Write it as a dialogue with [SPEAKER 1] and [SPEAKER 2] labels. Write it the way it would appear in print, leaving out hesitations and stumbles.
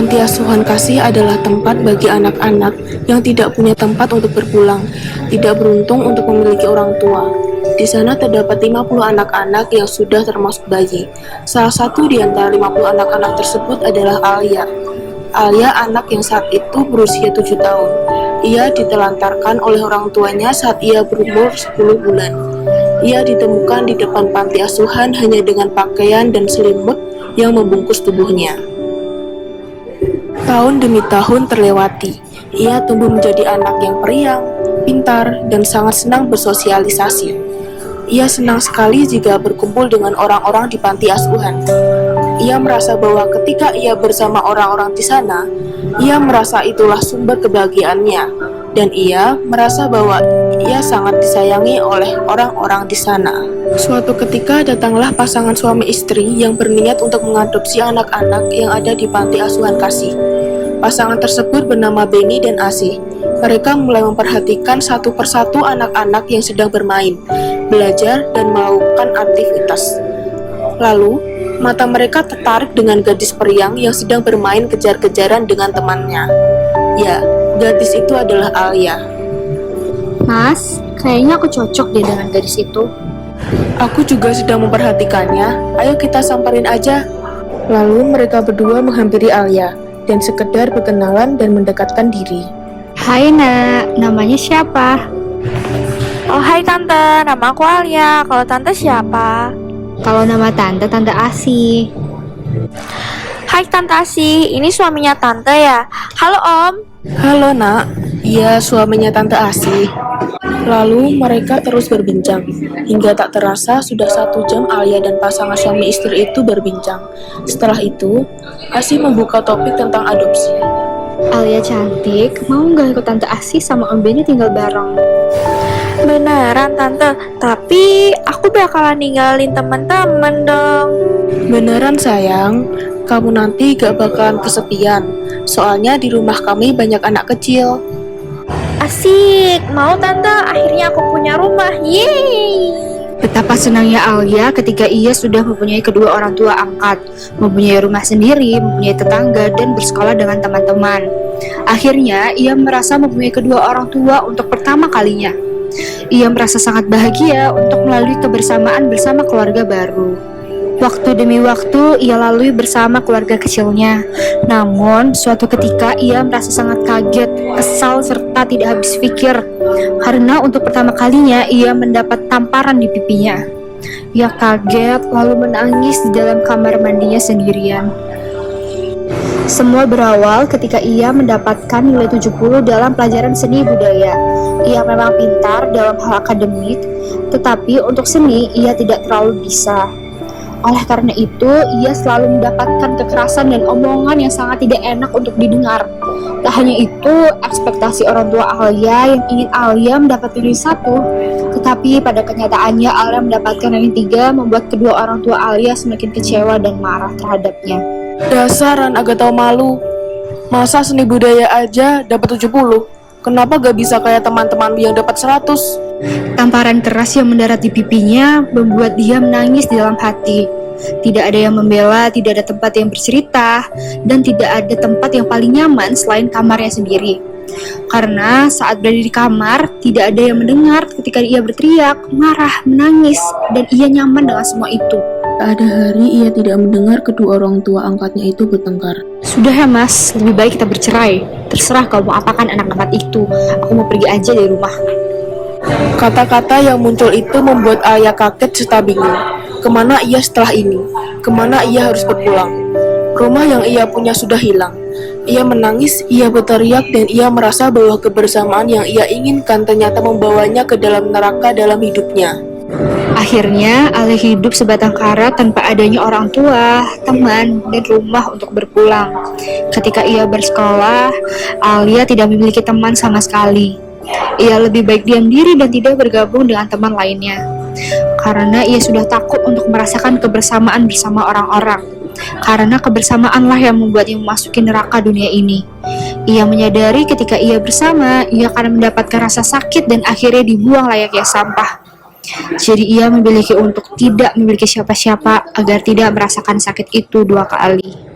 [SPEAKER 1] Panti asuhan kasih adalah tempat bagi anak-anak yang tidak punya tempat untuk berpulang, tidak beruntung untuk memiliki orang tua. Di sana terdapat 50 anak-anak yang sudah termasuk bayi. Salah satu di antara 50 anak-anak tersebut adalah Alia. Alia anak yang saat itu berusia 7 tahun. Ia ditelantarkan oleh orang tuanya saat ia berumur 10 bulan. Ia ditemukan di depan panti asuhan hanya dengan pakaian dan selimut yang membungkus tubuhnya. Tahun demi tahun terlewati. Ia tumbuh menjadi anak yang periang, pintar, dan sangat senang bersosialisasi. Ia senang sekali jika berkumpul dengan orang-orang di panti asuhan. Ia merasa bahwa ketika ia bersama orang-orang di sana, ia merasa itulah sumber kebahagiaannya, dan ia merasa bahwa ia sangat disayangi oleh orang-orang di sana. Suatu ketika datanglah pasangan suami istri yang berniat untuk mengadopsi anak-anak yang ada di panti asuhan kasih. Pasangan tersebut bernama Benny dan Asih. Mereka mulai memperhatikan satu persatu anak-anak yang sedang bermain, belajar, dan melakukan aktivitas. Lalu, mata mereka tertarik dengan gadis periang yang sedang bermain kejar-kejaran dengan temannya. Ya, gadis itu adalah Alia.
[SPEAKER 2] Mas, kayaknya aku cocok deh dengan gadis itu.
[SPEAKER 1] Aku juga sedang memperhatikannya. Ayo kita samperin aja. Lalu mereka berdua menghampiri Alia dan sekedar berkenalan dan mendekatkan diri.
[SPEAKER 2] Hai nak, namanya siapa?
[SPEAKER 3] Oh hai tante, nama aku Alia. Kalau tante siapa?
[SPEAKER 2] Kalau nama tante, Tante Asih.
[SPEAKER 3] Hai Tante Asih, ini suaminya tante ya? Halo Om.
[SPEAKER 1] Halo nak, iya suaminya Tante Asih. Lalu mereka terus berbincang, hingga tak terasa sudah 1 jam Alia dan pasangan suami istri itu berbincang. Setelah itu, Asih membuka topik tentang adopsi.
[SPEAKER 2] Alia cantik, mau nggak ikut Tante Asih sama Om Benny tinggal bareng?
[SPEAKER 3] Beneran tante, tapi aku bakalan ninggalin teman-teman dong.
[SPEAKER 1] Beneran sayang, kamu nanti gak bakalan kesepian. Soalnya di rumah kami banyak anak kecil.
[SPEAKER 3] Asik, mau tante, akhirnya aku punya rumah, yeay.
[SPEAKER 2] Betapa senangnya Alia ketika ia sudah mempunyai kedua orang tua angkat, mempunyai rumah sendiri, mempunyai tetangga, dan bersekolah dengan teman-teman. Akhirnya, ia merasa mempunyai kedua orang tua untuk pertama kalinya. Ia merasa sangat bahagia untuk melalui kebersamaan bersama keluarga baru. Waktu demi waktu ia lalui bersama keluarga kecilnya. Namun, suatu ketika ia merasa sangat kaget, kesal, serta tidak habis pikir. Karena untuk pertama kalinya ia mendapat tamparan di pipinya. Ia kaget lalu menangis di dalam kamar mandinya sendirian. Semua berawal ketika ia mendapatkan nilai 70 dalam pelajaran seni budaya. Ia memang pintar dalam hal akademik, tetapi untuk seni ia tidak terlalu bisa. Oleh karena itu, ia selalu mendapatkan kekerasan dan omongan yang sangat tidak enak untuk didengar. Tak hanya itu, ekspektasi orang tua Alia yang ingin Alia mendapat nilai 1, tetapi pada kenyataannya Alia mendapatkan nilai 3, membuat kedua orang tua Alia semakin kecewa dan marah terhadapnya.
[SPEAKER 1] Dasaran agak tahu malu. Masa seni budaya aja dapat 70? Kenapa gak bisa kayak teman-teman yang dapat 100?
[SPEAKER 2] Tamparan keras yang mendarat di pipinya membuat dia menangis di dalam hati. Tidak ada yang membela, tidak ada tempat yang bercerita, dan tidak ada tempat yang paling nyaman selain kamarnya sendiri. Karena saat berada di kamar, tidak ada yang mendengar ketika ia berteriak, marah, menangis, dan ia nyaman dengan semua itu.
[SPEAKER 1] Tak ada hari ia tidak mendengar kedua orang tua angkatnya itu bertengkar.
[SPEAKER 2] Sudah ya mas, lebih baik kita bercerai. Terserah kau mau apakan anak-anak itu. Aku mau pergi aja dari rumah.
[SPEAKER 1] Kata-kata yang muncul itu membuat Alia kaget serta bingung. Kemana ia setelah ini? Kemana ia harus berpulang? Rumah yang ia punya sudah hilang. Ia menangis, ia berteriak, dan ia merasa bahwa kebersamaan yang ia inginkan ternyata membawanya ke dalam neraka dalam hidupnya.
[SPEAKER 2] Akhirnya, Alia hidup sebatang kara tanpa adanya orang tua, teman, dan rumah untuk berpulang. Ketika ia bersekolah, Alia tidak memiliki teman sama sekali. Ia lebih baik diam diri dan tidak bergabung dengan teman lainnya. Karena ia sudah takut untuk merasakan kebersamaan bersama orang-orang. Karena kebersamaanlah yang membuatnya memasuki neraka dunia ini. Ia menyadari ketika ia bersama, ia akan mendapatkan rasa sakit dan akhirnya dibuang layaknya sampah. Jadi ia memiliki untuk tidak memiliki siapa-siapa agar tidak merasakan sakit itu 2 kali.